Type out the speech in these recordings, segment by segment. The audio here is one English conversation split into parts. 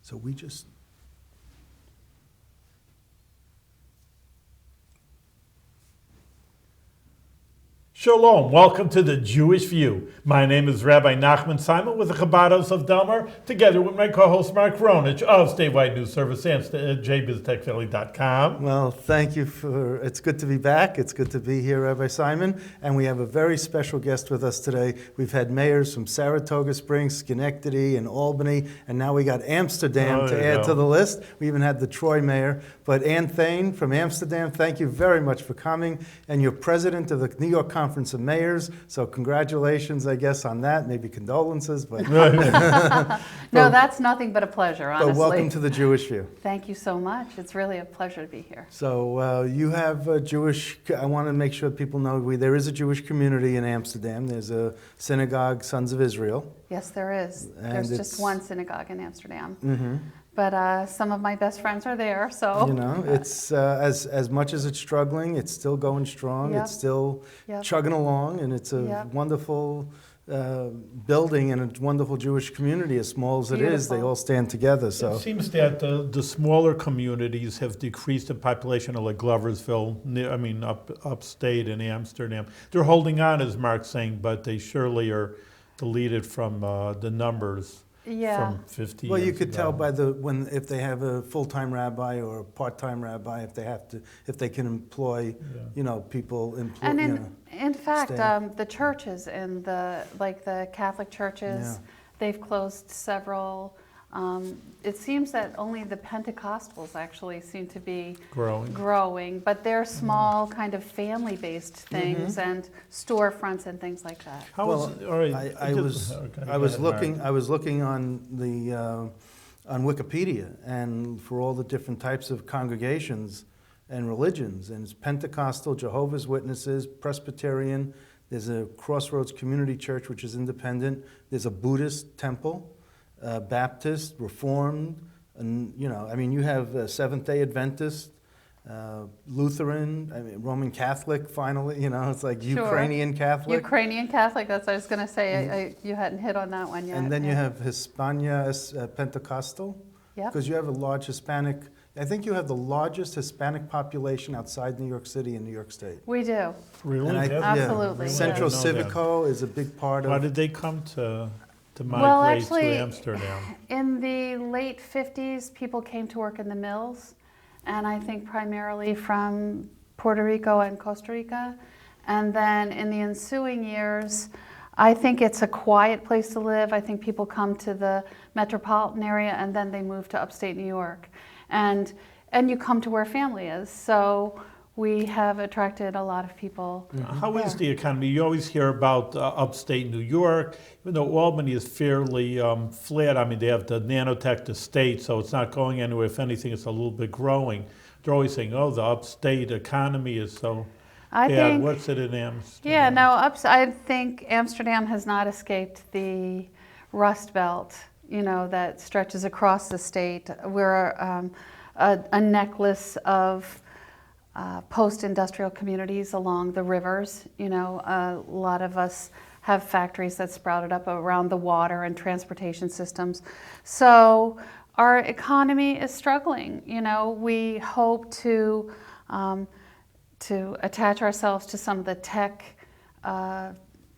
So we just... Shalom, welcome to the Jewish View. My name is Rabbi Nachman Simon with the Chabados of Delaware, together with my co-host Mark Ronich of Statewide News Service and jbiztechphilly.com. Well, thank you it's good to be back. It's good to be here, Rabbi Simon. And we have a very special guest with us today. We've had mayors from Saratoga Springs, Schenectady, and Albany, and now we got Amsterdam to add to the list. We even had the Troy mayor. But Thane from Amsterdam, thank you very much for coming. And you're president of the New York Conference of Mayors, so congratulations, I guess, on that. Maybe condolences, but... No, that's nothing but a pleasure, honestly. But welcome to the Jewish View. Thank you so much. It's really a pleasure to be here. So you have a Jewish... I want to make sure that people know there is a Jewish community in Amsterdam. There's a synagogue, Sons of Israel. Yes, there is. There's just one synagogue in Amsterdam. Mm-hmm. But some of my best friends are there, so... You know, it's as much as it's struggling, it's still going strong. Yep. It's still Yep. chugging along, and it's a Yep. wonderful building and a wonderful Jewish community. As small as it is, they Beautiful. all stand together. So It seems that the smaller communities have decreased in population, like Gloversville, upstate in Amsterdam. They're holding on, as Mark's saying, but they surely are deleted from the numbers. Yeah. From 50 well, you years could tell ago. by if they have a full-time rabbi or a part-time rabbi, if they can employ, people employ. And in fact, staff. the churches and the Catholic churches, Yeah. they've closed several. It seems that only the Pentecostals actually seem to be growing, but they're small, kind of family-based things and storefronts and things like that. All right. I was looking on the on Wikipedia and for all the different types of congregations and religions, and it's Pentecostal, Jehovah's Witnesses, Presbyterian. There's a Crossroads Community Church, which is independent. There's a Buddhist temple. Baptist, Reformed, and you have Seventh-day Adventist, Lutheran, Roman Catholic. Finally, it's like Sure. Ukrainian Catholic. Ukrainian Catholic. That's what I was going to say. You hadn't hit on that one yet. And then you have Hispania Pentecostal, Yep. because you have a large Hispanic. I think you have the largest Hispanic population outside New York City in New York State. We do. Really? And Absolutely. Yeah. Central I didn't know that. Civico is a big part of. Why did they come to Well, migrate actually, to Amsterdam? in the late 50s, people came to work in the mills, and I think primarily from Puerto Rico and Costa Rica. And then in the ensuing years, I think it's a quiet place to live. I think people come to the metropolitan area and then they move to upstate New York. And you come to where family is. So we have attracted a lot of people. How is there. the economy? You always hear about upstate New York, even though Albany is fairly flat. I mean, they have the nanotech estate, so it's not going anywhere. If anything, it's a little bit growing. They're always saying, oh, the upstate economy is so bad. What's it in Amsterdam? Yeah, no, I think Amsterdam has not escaped the Rust Belt, that stretches across the state. We're a necklace of post-industrial communities along the rivers. A lot of us have factories that sprouted up around the water and transportation systems. So our economy is struggling. We hope to attach ourselves to some of the tech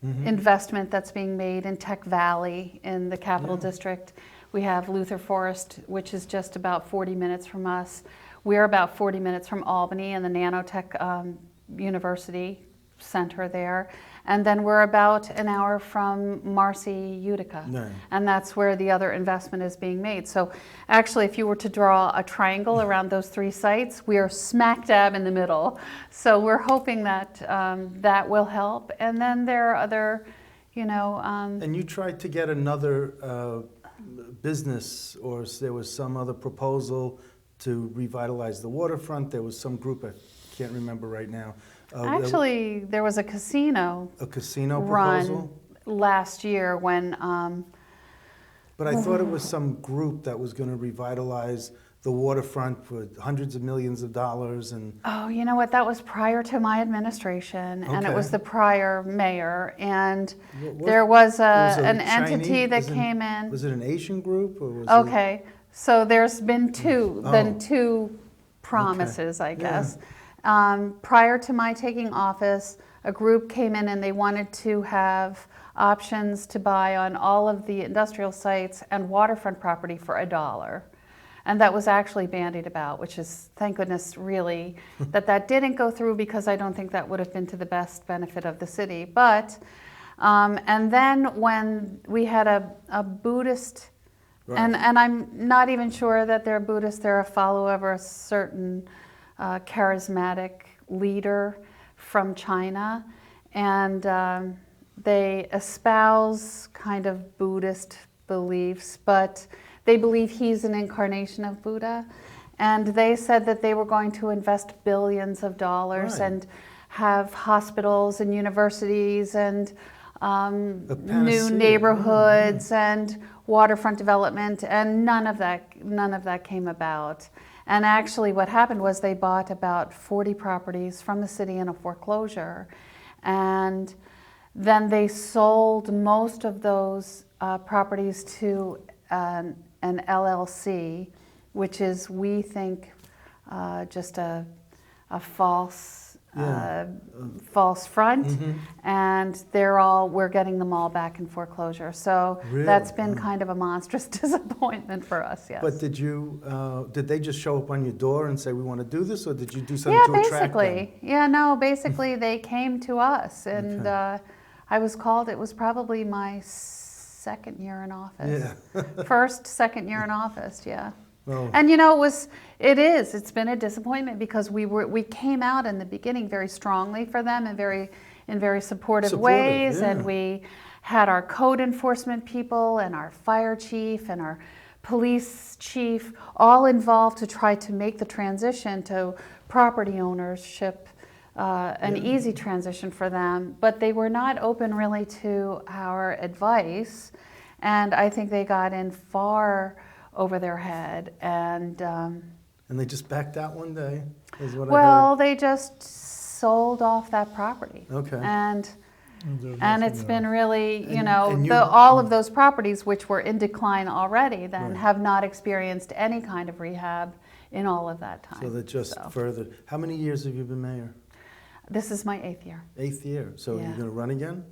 investment that's being made in Tech Valley in the Capital District. We have Luther Forest, which is just about 40 minutes from us. We're about 40 minutes from Albany and the Nanotech University Center there. And then we're about an hour from Marcy, Utica. Right. And that's where the other investment is being made. So actually, if you were to draw a triangle around those three sites, we are smack dab in the middle. So we're hoping that that will help. And then there are other, And you tried to get another business, or there was some other proposal to revitalize the waterfront. There was some group, I can't remember right now. Actually, there was a casino proposal? last year when... But I thought it was some group that was going to revitalize the waterfront for hundreds of millions of dollars and. Oh, you know what? That was prior to my administration, and it Okay. was the prior mayor. And What- there was it was an entity Chinese- that was it- came in. Was it an Asian group or was it? Okay, so there's been two Oh. promises, I Yeah. guess. Prior to my taking office, a group came in and they wanted to have options to buy on all of the industrial sites and waterfront property for $1. And that was actually bandied about, which is, thank goodness, really, that didn't go through, because I don't think that would have been to the best benefit of the city. But, and then when we had a Buddhist, Right. and I'm not even sure that they're Buddhist, they're a follower of a certain charismatic leader from China, and they espouse kind of Buddhist beliefs, but they believe he's an incarnation of Buddha. And they said that they were going to invest billions of dollars Right. and have hospitals and universities and new panacea, neighborhoods and waterfront development, and none of that came about. And actually what happened was they bought about 40 properties from the city in a foreclosure, and then they sold most of those properties to an LLC, which is, we think, just a false false front, and we're getting them all back in foreclosure. So Really? that's been kind of a monstrous disappointment for us. Yes. But did they just show up on your door and say, we want to do this, or did you do something Yeah, to attract them? basically. Yeah, no, basically they came to us, and Okay. I was called. It was probably my second year in office. Yeah. First, second year in office. Yeah. Well, And you know, it's been a disappointment, because we came out in the beginning very strongly for them and in very supportive ways, yeah. and we had our code enforcement people and our fire chief and our police chief all involved to try to make the transition to property ownership an easy transition for them, but they were not open really to our advice, and I think they got in far over their head, and they just backed out one day, is what I well, they just sold off that property. Okay. And There's and nothing it's else. been really, And you- all of those properties which were in decline already then Right. have not experienced any kind of rehab in all of that time. So that just So, further. How many years have you been mayor? this is my 8th year. 8th year. So Yeah. you're going to run again?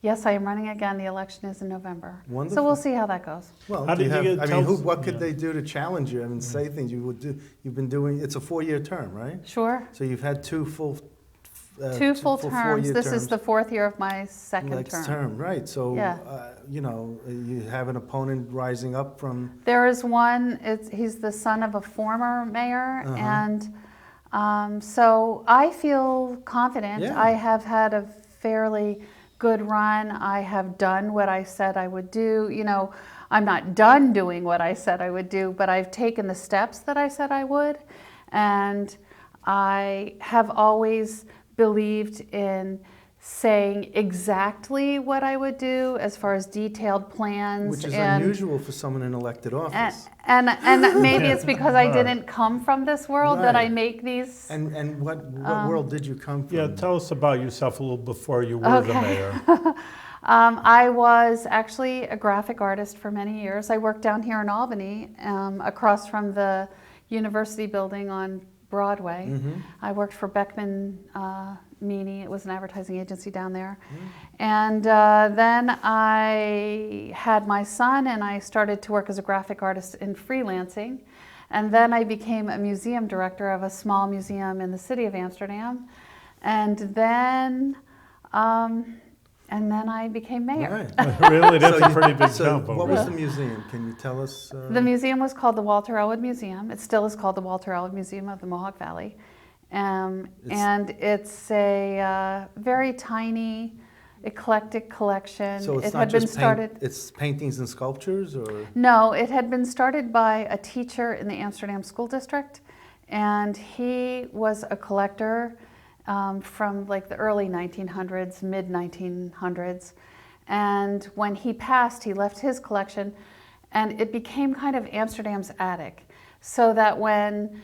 Yes, I am running again. The election is in November. So Wonderful. we'll see how that goes. Well, How do you did you have, get- I mean, tell us- what could yeah. they do to challenge you? I mean, say things you would do. You've been doing. It's a 4-year term, right? Sure. So you've had two full Full terms. 4-year This is terms. the 4th year of my second Next term. right? So Yeah. you have an opponent rising up from. There is one, he's the son of a former mayor, and so I feel confident. Yeah. I have had a fairly good run. I have done what I said I would do. I'm not done doing what I said I would do, but I've taken the steps that I said I would, and I have always believed in saying exactly what I would do as far as detailed plans. Which is and, unusual for someone in elected office. And maybe it's because I didn't come from this world that I Right. make these. And what world did you come from? Yeah, tell us about yourself a little before you were the Okay. mayor. I was actually a graphic artist for many years. I worked down here in Albany, across from the university building on Broadway. I worked for Beckman Meany. It was an advertising agency down there. And then I had my son, and I started to work as a graphic artist in freelancing. And then I became a museum director of a small museum in the city of Amsterdam. And then I became mayor. Right. Really, that's So a pretty big so jump. what over was there. the museum? Can you tell us? The museum was called the Walter Elwood Museum. It still is called the Walter Elwood Museum of the Mohawk Valley. And it's a very tiny, eclectic collection. So it's it not had just been started. it's paintings and sculptures, or No, it had been started by a teacher in the Amsterdam School District, and he was a collector from like the early 1900s, mid 1900s. And when he passed, he left his collection, and it became kind of Amsterdam's attic. so that when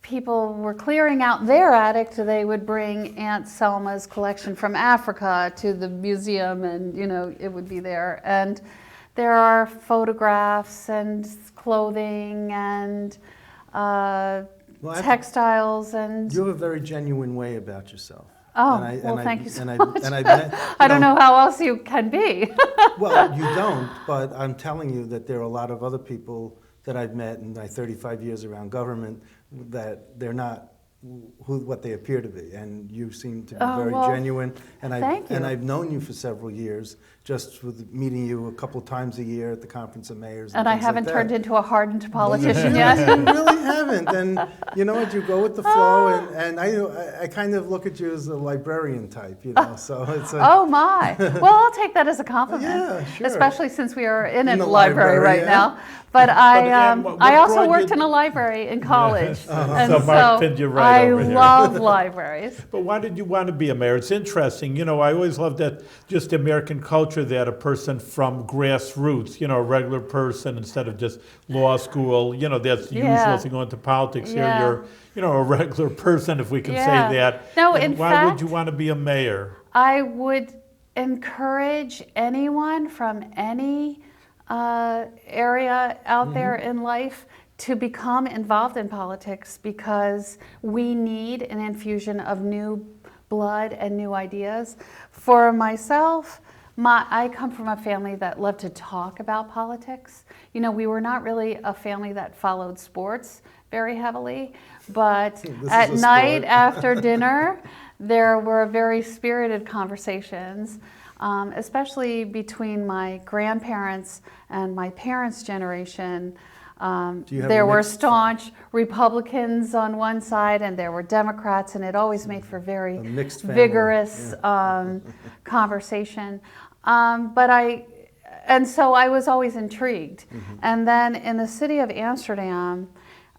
people were clearing out their attic, they would bring Aunt Selma's collection from Africa to the museum, and it would be there. And there are photographs and clothing and textiles, and you have a very genuine way about yourself. Oh, thank you so much. I don't know how else you can be. Well, you don't, but I'm telling you that there are a lot of other people that I've met in my 35 years around government that they're not what they appear to be, and you seem to be very genuine. And I've known you for several years, just with meeting you a couple times a year at the Conference of Mayors. And I haven't turned into a hardened politician yet. You really haven't. And you know what? You go with the flow, and I kind of look at you as a librarian type, So it's oh my! Well, I'll take that as a compliment. Yeah, sure. Especially since we are in a library right now. But I also worked in a library in college, and so Mark pinned you right I over here. love libraries. But why did you want to be a mayor? It's interesting. I always loved that just the American culture that a person from grassroots, a regular person instead of just law school, that's the usual thing going to politics. Here you're, a regular person, if we can say that. No, and in why fact, would you want to be a mayor? I would encourage anyone from any area out there in life to become involved in politics, because we need an infusion of new blood and new ideas. For myself, I come from a family that loved to talk about politics. We were not really a family that followed sports very heavily, but at night after dinner, there were very spirited conversations, especially between my grandparents and my parents' generation. There were staunch Republicans on one side, and there were Democrats, and it always made for very vigorous conversation. So I was always intrigued. And then in the city of Amsterdam,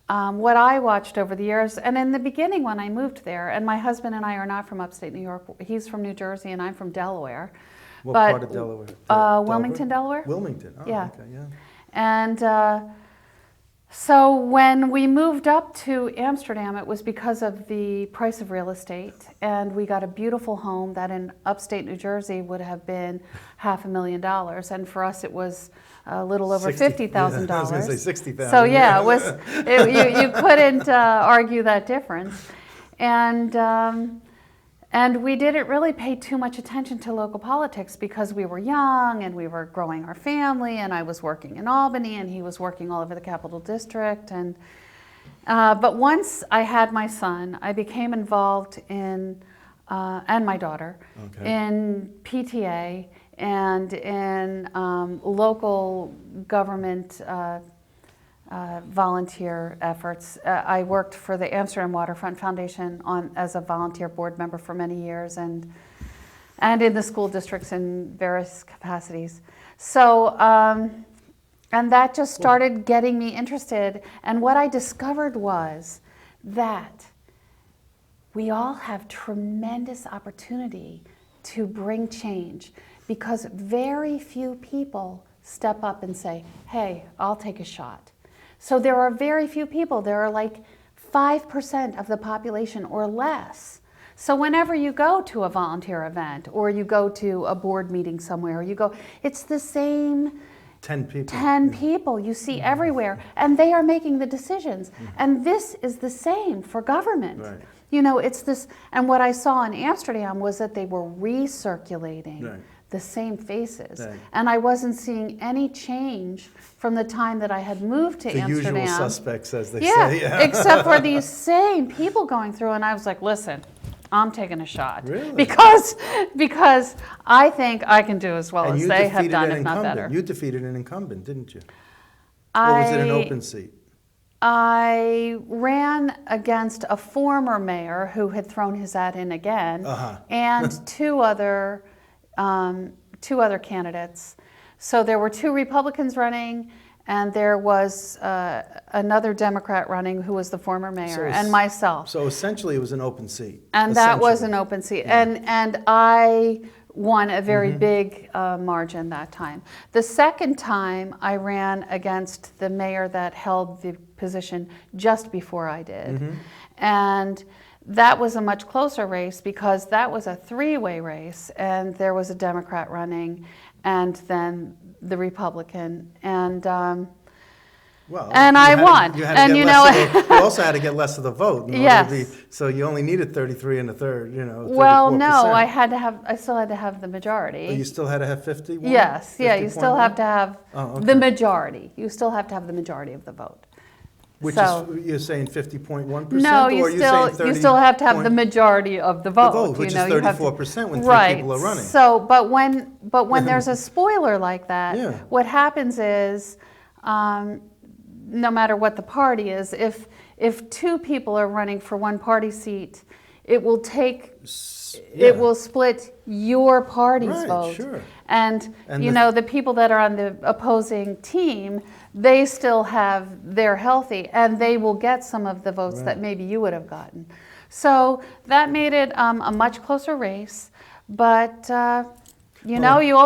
what I watched over the years, and in the beginning when I moved there, and my husband and I are not from upstate New York, he's from New Jersey and I'm from Delaware. What part of Delaware? Wilmington, Delaware. Wilmington, oh, yeah. Okay, yeah. And so when we moved up to Amsterdam, it was because of the price of real estate, and we got a beautiful home that in upstate New Jersey would have been $500,000, and for us it was a little over $50,000. Yeah, I was going to say $60,000. So yeah, it was. You couldn't argue that difference, and we didn't really pay too much attention to local politics because we were young and we were growing our family, and I was working in Albany and he was working all over the Capital District. But once I had my son, I became involved in, and my daughter, in PTA and in local government volunteer efforts. I worked for the Amsterdam Waterfront Foundation as a volunteer board member for many years, and in the school districts in various capacities. So, and that just started getting me interested. And what I discovered was that we all have tremendous opportunity to bring change, because very few people step up and say, hey, I'll take a shot. So there are very few people. There are like 5% of the population or less. So whenever you go to a volunteer event or you go to a board meeting somewhere, it's the same 10 people. 10 people you see everywhere, and they are making the decisions. And this is the same for government. Right. It's this, and what I saw in Amsterdam was that they were recirculating the same faces. Right. And I wasn't seeing any change from the time that I had moved to Amsterdam. The usual suspects, as they say. Yeah, except for these same people going through, and I was like, listen, I'm taking a shot. Really? Because I think I can do as well as they have done, if not better. You defeated an incumbent, didn't you? Or was it an open seat? I ran against a former mayor who had thrown his ad in again, and two other candidates. So there were 2 Republicans running, and there was another Democrat running who was the former mayor, and myself. So essentially it was an open seat. And that was an open seat. Yeah. And I won a very big margin that time. The second time I ran against the mayor that held the position just before I did. And that was a much closer race because that was a three-way race, and there was a Democrat running and then the Republican. And Well, I won. You also had to get less of the vote. Yes. So you only needed 33 and a third, 34%. Well, no, I still had to have the majority. Oh, you still had to have 50? Yes, yeah, you still have to have okay. the majority. You still have to have the majority of the vote. Which So- is, you're saying 50.1%? No, or you are saying still you still have to have the 30 majority of the vote. which is you have to- 34% when three right. people are running. So, but when there's a spoiler like that, Yeah. what happens is, no matter what the party is, if two people are running for one party seat, it will take. It will split your party's Right, vote. sure. And And the people that are on the opposing team, they still they're healthy, and they will get some of the votes that maybe you would have gotten. So that made it a much closer race. But, you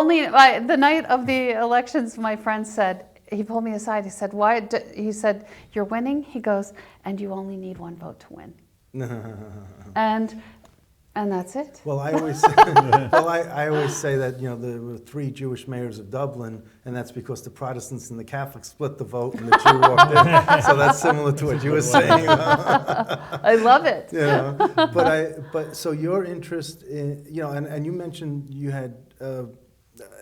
only, the night of the elections, my friend said, he pulled me aside, he said, why? He said, you're winning? He goes, and you only need one vote to win. And that's it. Well, I always say that there were 3 Jewish mayors of Dublin, and that's because the Protestants and the Catholics split the vote, and the Jew walked in. So that's similar to what you were saying. I love it. But so your interest in and you mentioned you had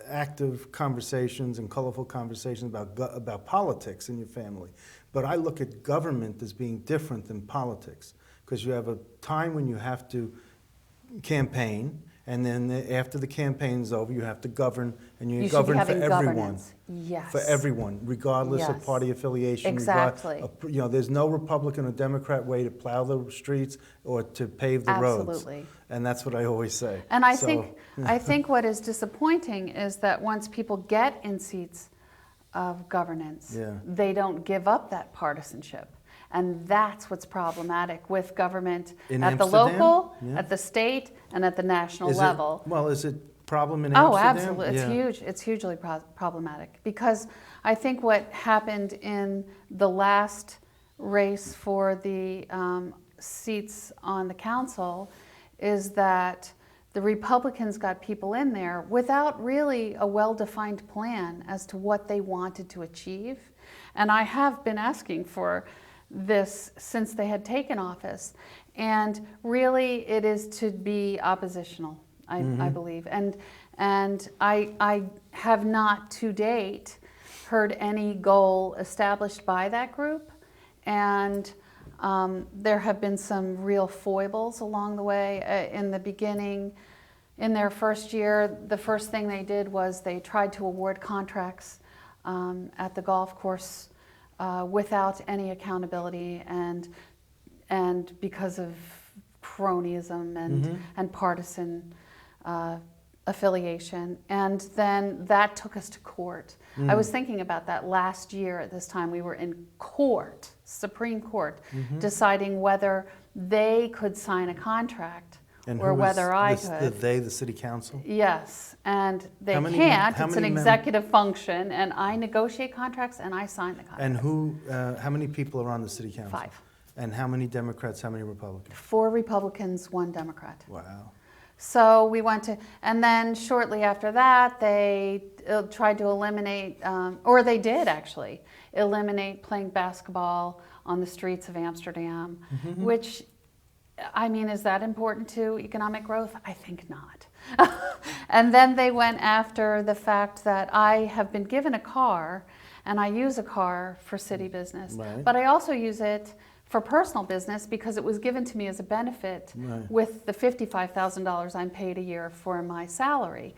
active conversations and colorful conversations about politics in your family. But I look at government as being different than politics, because you have a time when you have to campaign, and then after the campaign's over, you have to govern, and you govern for everyone. Governance. Yes. For everyone, regardless of Yes. party affiliation. Exactly. There's no Republican or Democrat way to plow the streets or to pave the roads. Absolutely. And that's what I always say. And I think what is disappointing is that once people get in seats of governance, they don't give up that partisanship. And that's what's problematic with government In at Amsterdam? the local, Yeah. at the state, and at the national level. Is it a problem in Oh, Amsterdam? absolutely. It's huge. It's hugely problematic, because I think what happened in the last race for the seats on the council is that the Republicans got people in there without really a well-defined plan as to what they wanted to achieve. And I have been asking for this since they had taken office. And really it is to be oppositional, I believe. And I have not to date heard any goal established by that group. And there have been some real foibles along the way. In the beginning, in their first year, the first thing they did was they tried to award contracts at the golf course without any accountability, and because of cronyism and partisan affiliation. And then that took us to court. I was thinking about that last year at this time. We were in court, Supreme Court, deciding whether they could sign a contract or whether I could. The city council? Yes, and they How many can't. how It's many an executive function, and I negotiate contracts and I sign the contract. And how many people are on the city council? 5. And how many Democrats, how many Republicans? 4 Republicans, 1 Democrat. Wow. So we went to, and then shortly after that, they tried to eliminate, or they did actually, eliminate playing basketball on the streets of Amsterdam, which, I mean, is that important to economic growth? I think not. And then they went after the fact that I have been given a car, and I use a car for city business, but I also use it for personal business because it was given to me as a benefit with the $55,000 I'm paid a year for my salary.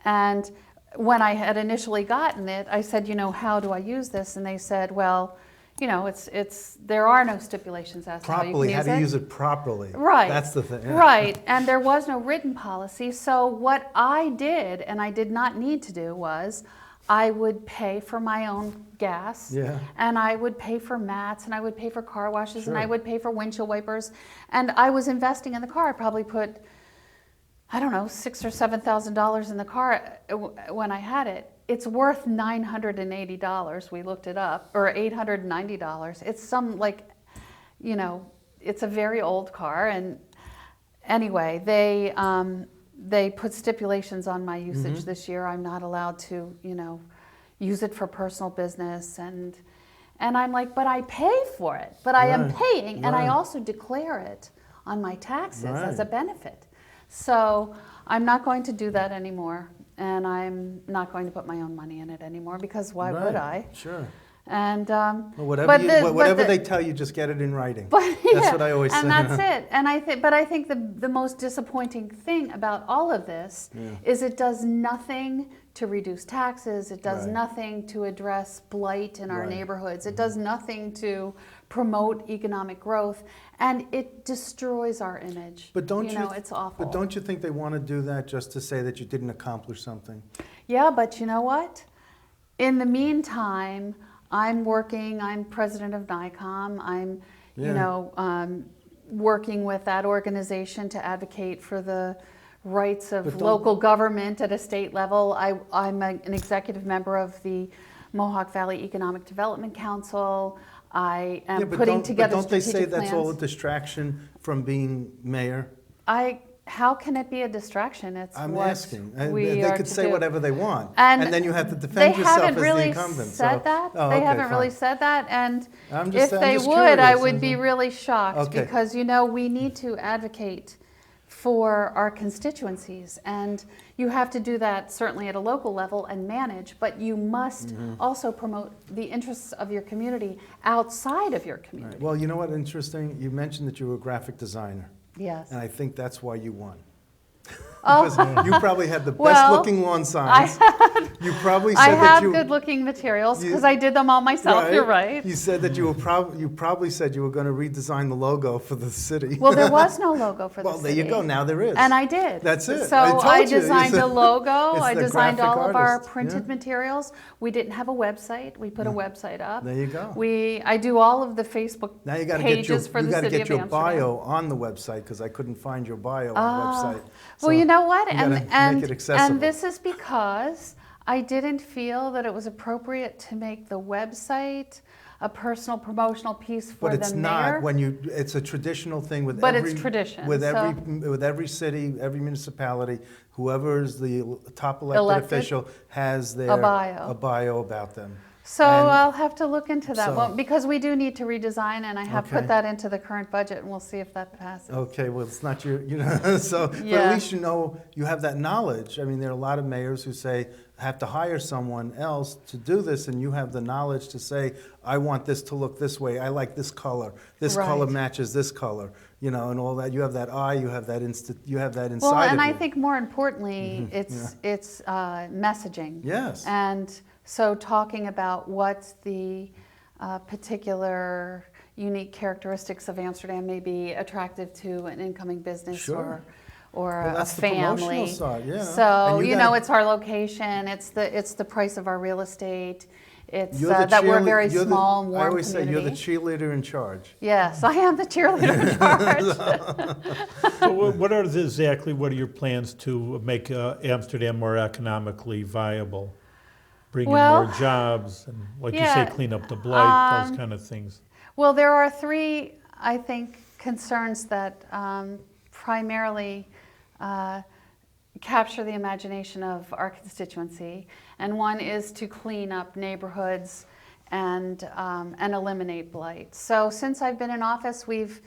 And when I had initially gotten it, I said, how do I use this? And they said, well, there are no stipulations as to how you can use it. How do you use it properly? Right. That's the thing. Right. And there was no written policy. So what I did, and I did not need to do, was I would pay for my own gas, and I would pay for mats, and I would pay for car washes, and I would pay for windshield wipers, and I was investing in the car. I probably put I don't know, $6,000 or $7,000 in the car when I had it. It's worth $980. We looked it up, or $890. It's some it's a very old car, and anyway, they put stipulations on my usage this year. I'm not allowed to, use it for personal business, and I'm like, but I pay for it. But I am paying, and I also declare it on my taxes as a benefit. So I'm not going to do that anymore, and I'm not going to put my own money in it anymore, because why would I? Sure. And well, whatever they tell you, just get it in writing. That's what I always say. And that's it. And I think the most disappointing thing about all of this is it does nothing to reduce taxes. It does nothing to address blight in our neighborhoods. It does nothing to promote economic growth, and it destroys our image. But don't it's awful. But don't you think they want to do that just to say that you didn't accomplish something? Yeah, but you know what? In the meantime, I'm president of NICOM. I'm, working with that organization to advocate for the rights of local government at a state level. I'm an executive member of the Mohawk Valley Economic Development Council. I am putting together strategic plans. But don't they say that's all a distraction from being mayor? How can it be a distraction? I'm asking. They could say whatever they want, and then you have to defend yourself as the incumbent. They haven't really said that, and if they would, curious. I would be really shocked, because we need to advocate for our constituencies, and you have to do that certainly at a local level and manage, but you must also promote the interests of your community outside of your community. Right. Well, you know what, interesting? You mentioned that you were a graphic designer. Yes. And I think that's why you won. Because you probably had the best looking lawn signs. You probably said I have good looking materials because I did them all myself. You're right. You said that you probably said you were going to redesign the logo for the city. Well, there was no logo for the city. Well, there you go. Now there is. And I did. That's it. So I designed a logo. I designed all of our printed materials. We didn't have a website. We put a website up. There you go. I do all of the Facebook now you gotta pages for the city of Amsterdam. You got to get your bio on the website, because I couldn't find your bio on the website. Well, you know what? Make it accessible. And this is because I didn't feel that it was appropriate to make the website a personal promotional piece for the mayor. But it's not it's a traditional thing with it's tradition. With every city, every municipality, whoever is the top elected official has a bio about them. So I'll have to look into that one, because we do need to redesign, and I have put that into the current budget, and we'll see if that passes. Okay, well, it's not but at least you have that knowledge. I mean, there are a lot of mayors who have to hire someone else to do this, and you have the knowledge to say, I want this to look this way. I like this color. This color matches this color. And all that. You have that eye. You have that inside. Well, and I think more importantly, it's messaging. Yes. And so talking about what the particular unique characteristics of Amsterdam may be attractive to an incoming business or a family. Side, So it's our location. It's the price of our real estate. It's that we're very small and warm. I always say you're the cheerleader in charge. Yes, I am the cheerleader in charge. So what are your plans to make Amsterdam more economically viable? Bring in more jobs, and like you say, clean up the blight, those kind of things. Well, there are three, I think, concerns that primarily capture the imagination of our constituency, and one is to clean up neighborhoods and eliminate blight. So since I've been in office, we've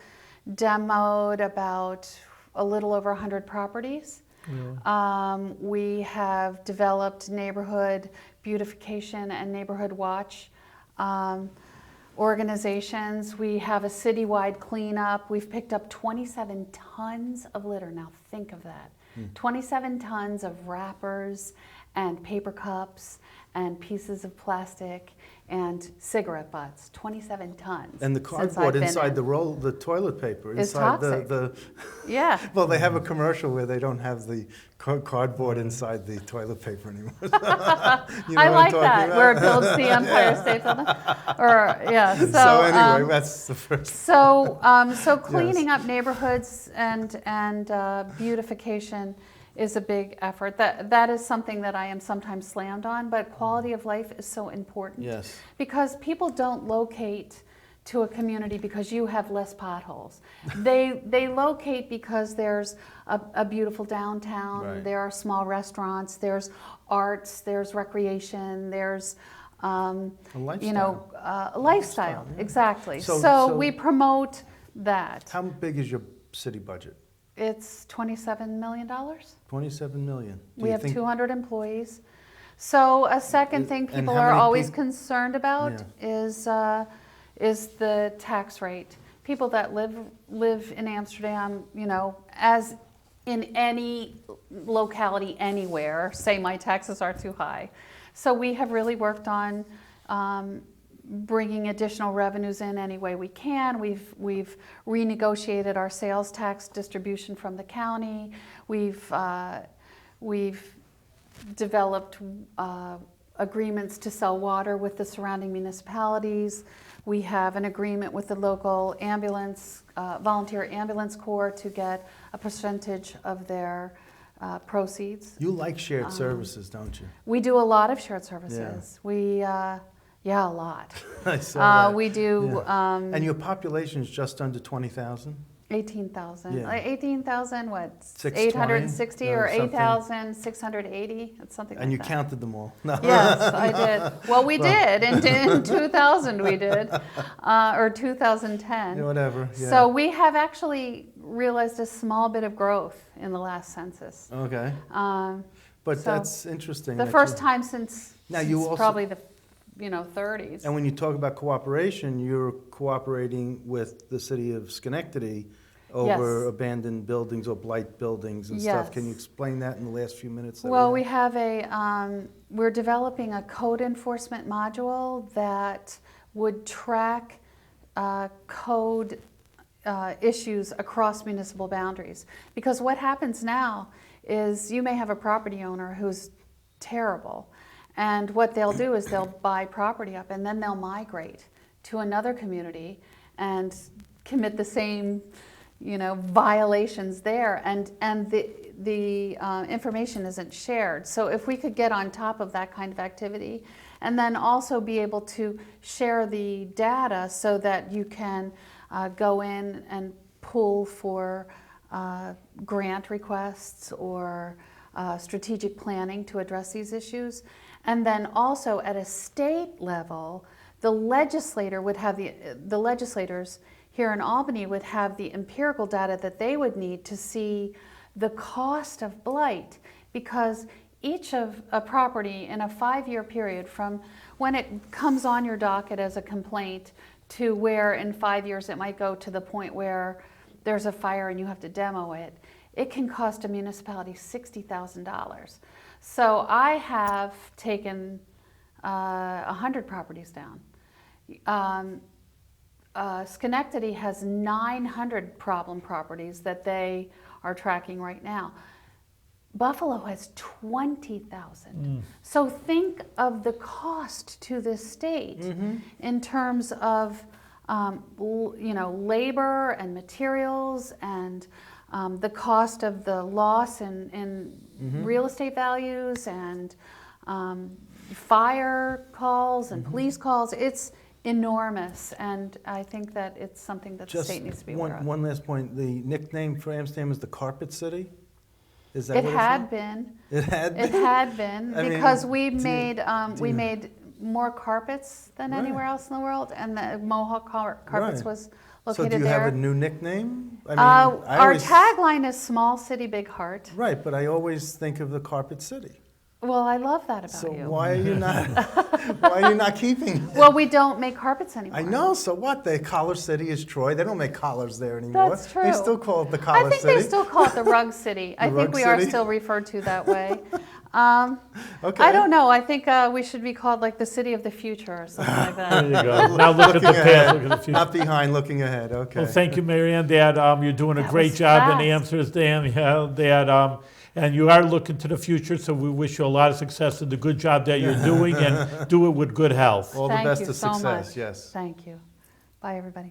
demoed about a little over 100 properties. We have developed neighborhood beautification and neighborhood watch organizations. We have a citywide cleanup. We've picked up 27 tons of litter. Now think of that. 27 tons of wrappers and paper cups and pieces of plastic and cigarette butts, 27 tons. And the cardboard inside the toilet paper is toxic. Yeah. Well, they have a commercial where they don't have the cardboard inside the toilet paper anymore. I like that, where it builds the Empire State Building. So anyway, that's the first. So cleaning up neighborhoods and beautification is a big effort. That is something that I am sometimes slammed on, but quality of life is so important. Yes. Because people don't locate to a community because you have less potholes. They locate because there's a beautiful downtown, Right. there are small restaurants, there's arts, there's recreation, there's A you know, lifestyle. a lifestyle, yeah. exactly. So- So so- we promote that. How big is your city budget? It's $27 million. 27 million. Do We you have think- 200 employees. So a second thing And people how are many always peop- concerned about is the tax rate. People that live in Amsterdam, you know, as in any locality anywhere, say my taxes are too high. So we have really worked on bringing additional revenues in any way we can. We've renegotiated our sales tax distribution from the county. We've developed agreements to sell water with the surrounding municipalities. We have an agreement with the local ambulance, volunteer ambulance corps to get a percentage of their proceeds. You like shared services, don't you? We do a lot of shared services. Yeah, a lot. I saw that. We do Yeah. And your population is just under 20,000? 18,000. Yeah. 18,000, what? 620 860 or or something. 8,680? It's something And like you that. counted them all? No. Yes, I did. Well, we did. In 2000 we did, or 2010. Yeah, whatever. Yeah. So we have actually realized a small bit of growth in the last census. Okay. But so that's interesting. The that first you- time since, Now, you also- probably the 30s. And when you talk about cooperation, you're cooperating with the city of Schenectady over Yes. abandoned buildings or blight buildings and stuff. Can you Yes. explain that in the last few minutes? that Well, we have? have we're developing a code enforcement module that would track code issues across municipal boundaries. Because what happens now is you may have a property owner who's terrible, and what they'll do is they'll buy property up and then they'll migrate to another community and commit the same, violations there, and the information isn't shared. So if we could get on top of that kind of activity, and then also be able to share the data so that you can go in and pull for grant requests or strategic planning to address these issues. And then also at a state level, the legislators here in Albany would have the empirical data that they would need to see the cost of blight, because each of a property in a 5-year period from when it comes on your docket as a complaint to where in 5 years it might go to the point where there's a fire and you have to demo it, it can cost a municipality $60,000. So I have taken 100 properties down. Schenectady has 900 problem properties that they are tracking right now. Buffalo has 20,000. So think of the cost to the state in terms of labor and materials and the cost of the loss in real estate values and fire calls and police calls. It's enormous, and I think that it's something that the state needs to be aware of. One last point. The nickname for Amsterdam is the Carpet City? Is that It what had it's been. It had been? It had been, I mean, because we do you- made more carpets than anywhere else in the world, and the Mohawk Carpets Right. was So do located you there. have a new nickname? I Our tagline is "Small City, Big Heart." Right, but I always think of the Carpet City. Well, I love that about So you. why are you not? Why are you not keeping it? Well, we don't make carpets anymore. I know. So what? The collar city is Troy. They don't make collars there anymore. That's true. They still call it the collar I think city. they still call it the Rug City. I think Rug we are City? still referred to that way. Okay. I don't know. I think we should be called like the City of the Future or something like There that. you go. Now look at the Looking past, ahead, look at the future. not behind, looking ahead. Okay. Well, thank you, Mary Ann. Dad, you're doing a That great was job in fast. Amsterdam. Yeah, Dad, and you are looking to the future, so we wish you a lot of success in the good job that you're doing, and do it with good health. All the Thank best you of so success. much. Yes. Thank you. Bye, everybody.